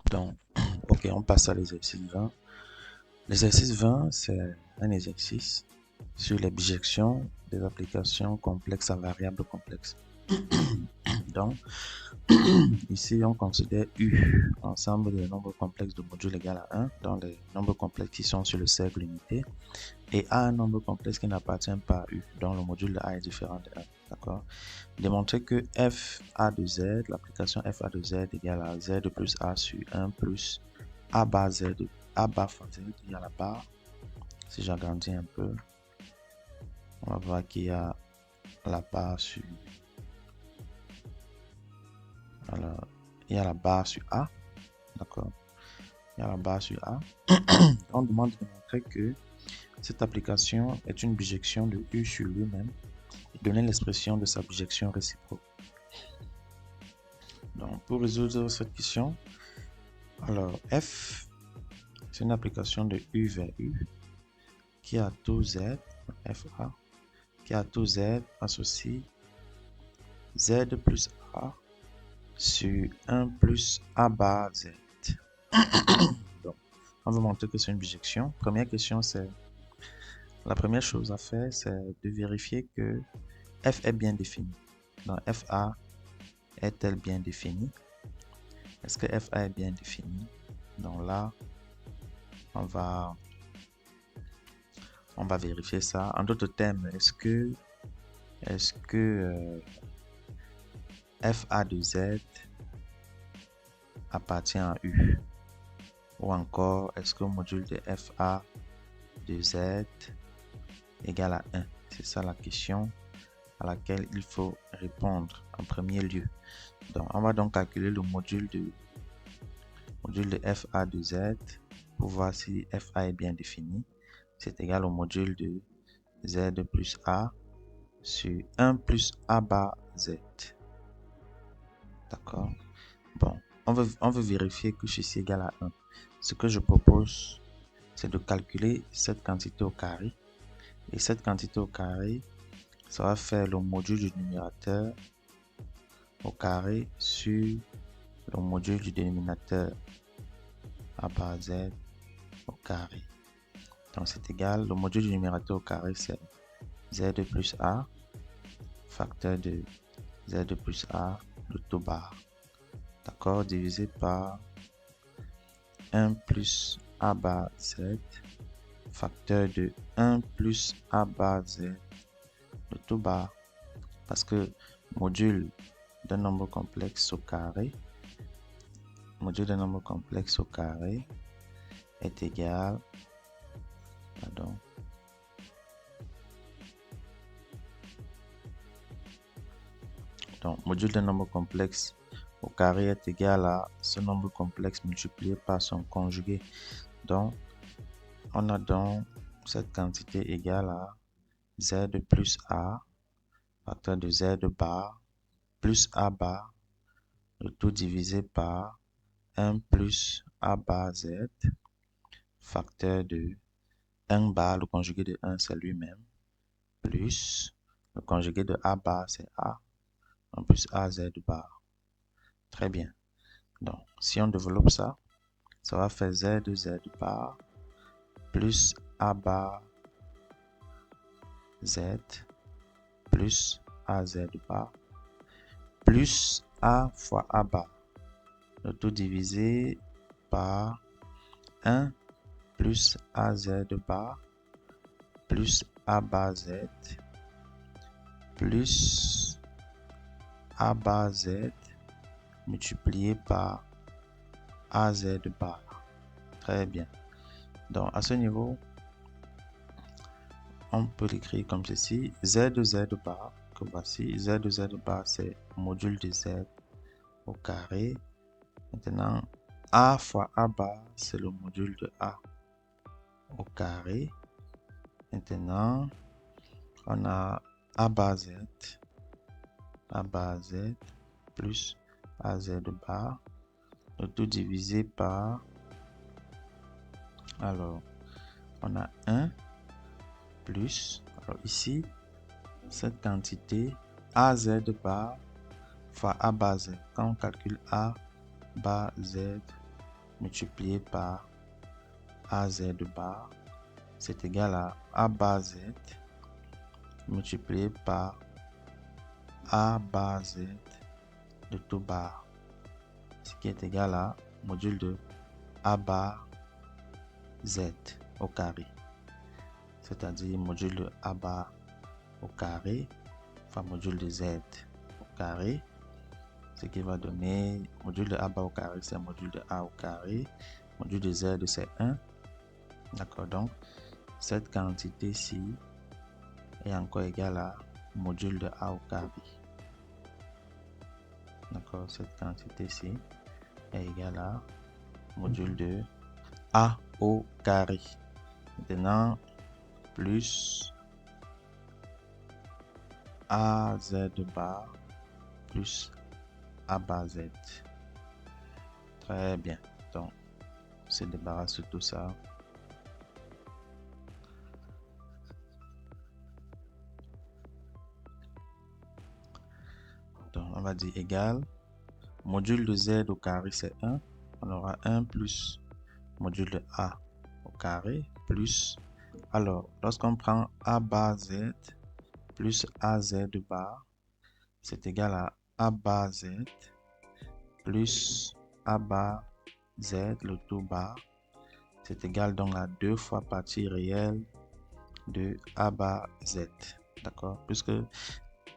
Donc, ok, on passe à l'exercice 20. L'exercice 20, c'est un exercice sur les bijections des applications complexes à variables complexes. Donc, ici, on considère U, ensemble des nombres complexes de module égal à 1, dans les nombres complexes qui sont sur le cercle unité, et A, un nombre complexe qui n'appartient pas à U, dont le module de A est différent de 1. D'accord? Démontrer que FA de Z, l'application FA de Z égale à Z plus A sur 1 plus A bar Z, A bar fois Z, il y a la barre. Si j'agrandis un peu, on va voir qu'il y a la barre sur... Alors, il y a la barre sur A, d'accord? Il y a la barre sur A. On demande de montrer que cette application est une bijection de U sur lui-même et donner l'expression de sa bijection réciproque. Donc, pour résoudre cette question, alors F, c'est une application de U vers U qui a tout Z, FA, qui a tout Z associe Z plus A sur 1 plus A bar Z. Donc, on va montrer que c'est une bijection. Première question, c'est la première chose à faire, c'est de vérifier que F est bien défini. Donc, FA est-elle bien définie? Est-ce que FA est bien défini? Donc là, on va vérifier ça. En d'autres termes, est-ce que FA de Z appartient à U? Ou encore, est-ce que le module de FA de Z égale à 1? C'est ça la question à laquelle il faut répondre en premier lieu. Donc, on va donc calculer le module de FA de Z pour voir si FA est bien défini. C'est égal au module de Z plus A sur 1 plus A bar Z. D'accord? Bon, on veut vérifier que ceci est égal à 1. Ce que je propose, c'est de calculer cette quantité au carré. Et cette quantité au carré, ça va faire le module du numérateur au carré sur le module du dénominateur A bar Z au carré. Donc c'est égal, le module du numérateur au carré, c'est Z plus A, facteur de Z plus A, le tout bar. D'accord, divisé par 1 plus A bar Z, facteur de 1 plus A bar Z, le tout bar. Parce que module d'un nombre complexe au carré, est égal, donc module d'un nombre complexe au carré est égal à ce nombre complexe multiplié par son conjugué. Donc, on a donc cette quantité égale à Z plus A, facteur de Z bar, plus A bar, le tout divisé par 1 plus A bar Z, facteur de 1 bar, le conjugué de 1 c'est lui-même, plus le conjugué de A bar c'est A, en plus AZ bar. Très bien. Donc, si on développe ça, ça va faire Z bar plus A bar Z plus AZ bar plus A fois A bar. Le tout divisé par 1 plus AZ bar plus A bar Z plus A bar Z multiplié par AZ bar. Très bien. Donc, à ce niveau, on peut l'écrire comme ceci. Z bar, que voici. Z bar, c'est module de Z au carré. Maintenant, A fois A bar, c'est le module de A au carré. Maintenant, on a A bar Z plus AZ bar, le tout divisé par, alors, on a 1 plus, alors ici, cette quantité AZ bar fois A bar Z. Quand on calcule A bar Z multiplié par AZ bar, c'est égal à A bar Z multiplié par A bar Z de tout bar, ce qui est égal à module de A bar Z au carré, c'est-à-dire module de A bar au carré fois module de Z au carré, ce qui va donner module de A bar au carré, c'est module de A au carré, module de Z c'est 1. D'accord, donc cette quantité-ci est encore égale à module de A au carré. D'accord, cette quantité-ci est égale à module de A au carré. Maintenant, plus AZ bar plus A bar Z. Très bien. Donc, on se débarrasse de tout ça. Donc, on va dire égal. Module de Z au carré, c'est 1. On aura 1 plus module de A au carré plus. Alors, lorsqu'on prend A bar Z plus AZ bar, c'est égal à A bar Z plus A bar Z, le tout bar, c'est égal donc à 2 fois partie réelle de A bar Z. D'accord? Puisque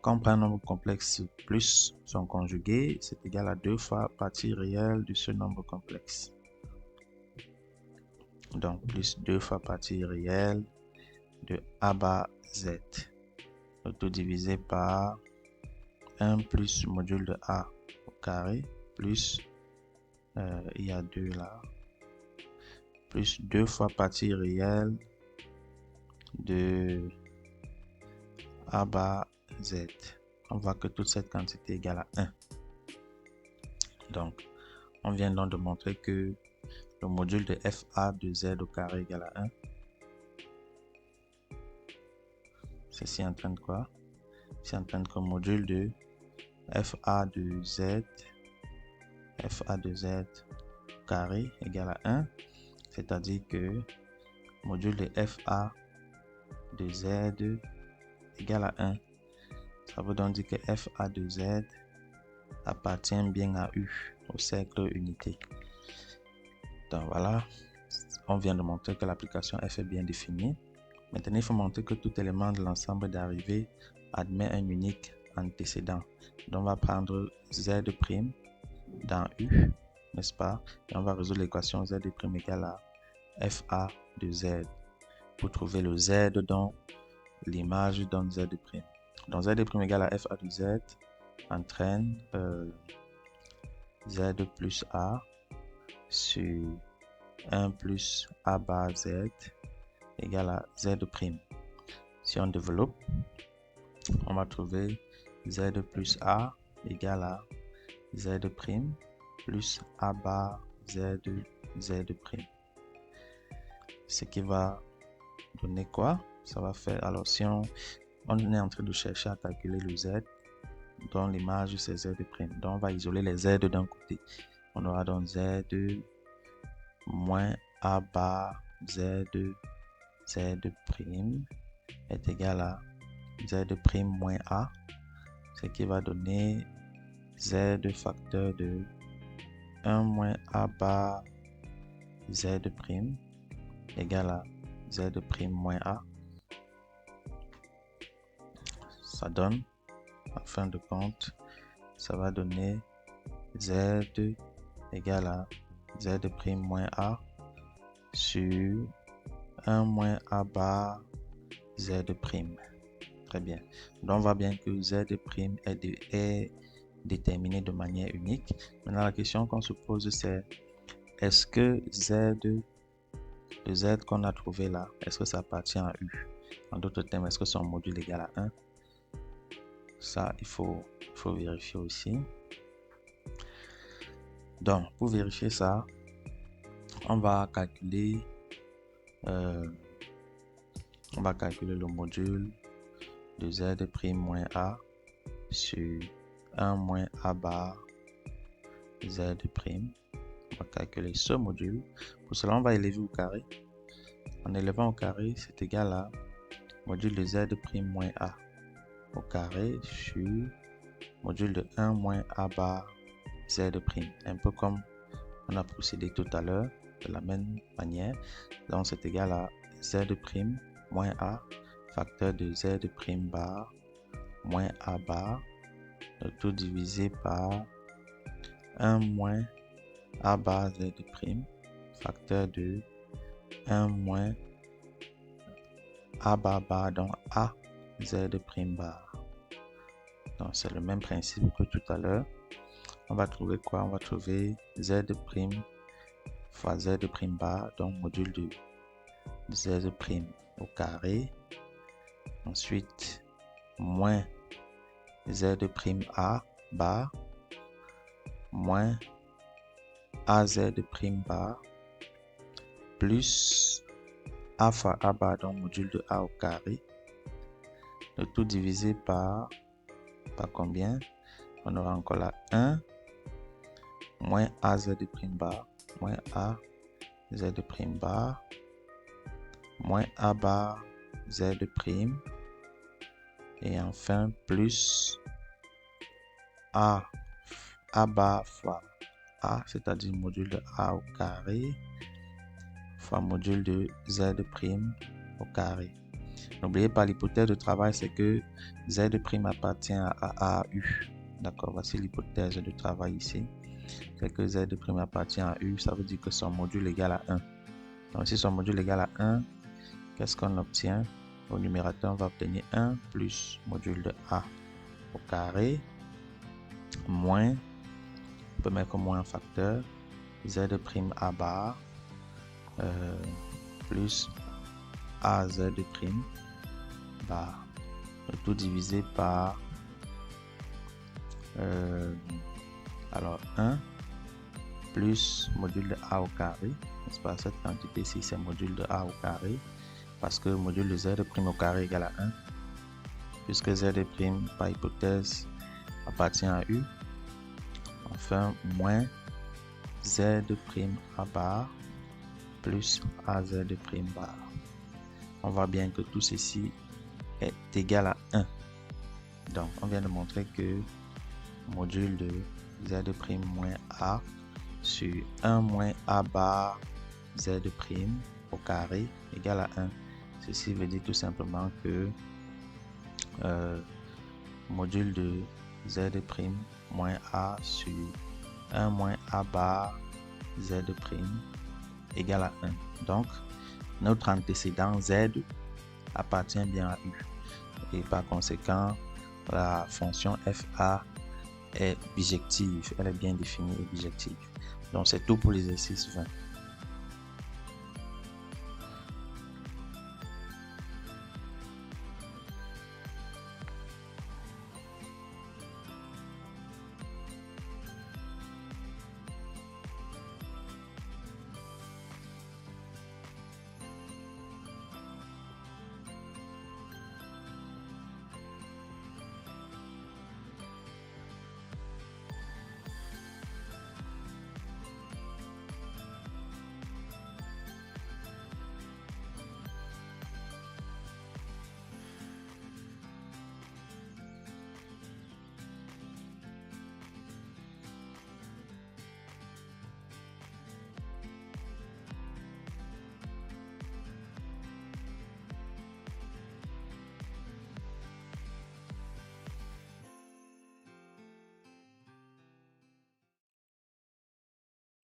quand on prend un nombre complexe plus son conjugué, c'est égal à 2 fois partie réelle de ce nombre complexe. Donc, plus 2 fois partie réelle de A bar Z. Le tout divisé par 1 plus module de A au carré plus, il y a 2 là, plus 2 fois partie réelle de A bar Z. On voit que toute cette quantité est égale à 1. Donc, on vient donc de montrer que le module de FA de Z au carré égale à 1. Ceci est en train de quoi? C'est en train de que module de FA de Z au carré égale à 1. C'est-à-dire que module de FA de Z égale à 1. Ça veut donc dire que FA de Z appartient bien à U, au cercle unité. Donc voilà, on vient de montrer que l'application F est bien définie. Maintenant, il faut montrer que tout élément de l'ensemble d'arrivée admet un unique antécédent. Donc on va prendre Z' dans U, n'est-ce pas? Et on va résoudre l'équation Z' égale à FA de Z pour trouver le Z dont l'image donne Z'. Donc Z' égale à FA de Z entraîne Z plus A sur 1 plus A bar Z égale à Z'. Si on développe, on va trouver Z plus A égale à Z' plus A bar Z'. Ce qui va donner quoi? Ça va faire, alors si on est en train de chercher à calculer le Z, dont l'image c'est Z'. Donc on va isoler les Z d'un côté. On aura donc Z moins A bar Z' est égal à Z' moins A, ce qui va donner Z facteur de 1 moins A bar Z' égale à Z' moins A. Ça donne, en fin de compte, ça va donner Z égale à Z' moins A sur 1 moins A bar Z'. Très bien. Donc on voit bien que Z' est déterminé de manière unique. Maintenant la question qu'on se pose c'est est-ce que le Z qu'on a trouvé là, est-ce que ça appartient à U? En d'autres termes, est-ce que son module est égal à 1? Ça, il faut vérifier aussi. Donc, pour vérifier ça, on va calculer le module de Z' moins A sur 1 moins A bar Z'. va calculer ce module. Pour cela, on va élever au carré. En élevant au carré, c'est égal à module de z' moins a au carré sur module de 1 moins a bar z'. Un peu comme on a procédé tout à l'heure, de la même manière. Donc, c'est égal à z' moins a facteur de z' bar moins a bar, le tout divisé par 1 moins a bar z' facteur de 1 moins a bar bar, donc a z' bar. Donc, c'est le même principe que tout à l'heure. On va trouver quoi? On va trouver z' fois z' bar, donc module de z' au carré. Ensuite, moins z' a bar moins az' bar plus a fois a bar, donc module de a au carré. Le tout divisé par combien? On aura encore là 1 moins az' bar moins a z' bar moins a bar z', et enfin plus a bar fois a, c'est-à-dire module de a au carré fois module de z' au carré. N'oubliez pas, l'hypothèse de travail, c'est que z' appartient à u. D'accord, voici l'hypothèse de travail ici. C'est que z' appartient à u, ça veut dire que son module est égal à 1. Donc si son module est égal à 1, qu'est-ce qu'on obtient? Au numérateur, on va obtenir 1 plus module de a au carré moins, on peut mettre moins un facteur, z' a bar plus a z' bar, le tout divisé par alors 1 plus module de a au carré, n'est-ce pas? Cette quantité ici, c'est module de a au carré, parce que module de z' au carré égale à 1, puisque z' par hypothèse appartient à u. Enfin, moins z' a bar plus a z' bar. On voit bien que tout ceci est égal à 1. Donc, on vient de montrer que module de z' moins a sur 1 moins a bar z' au carré égale à 1. Ceci veut dire tout simplement que module de z' moins a sur 1 moins a bar z' égale à 1. Donc, notre antécédent z appartient bien à u. Et par conséquent, la fonction fa est bijective. Elle est bien définie et bijective. Donc, c'est tout pour l'exercice 20.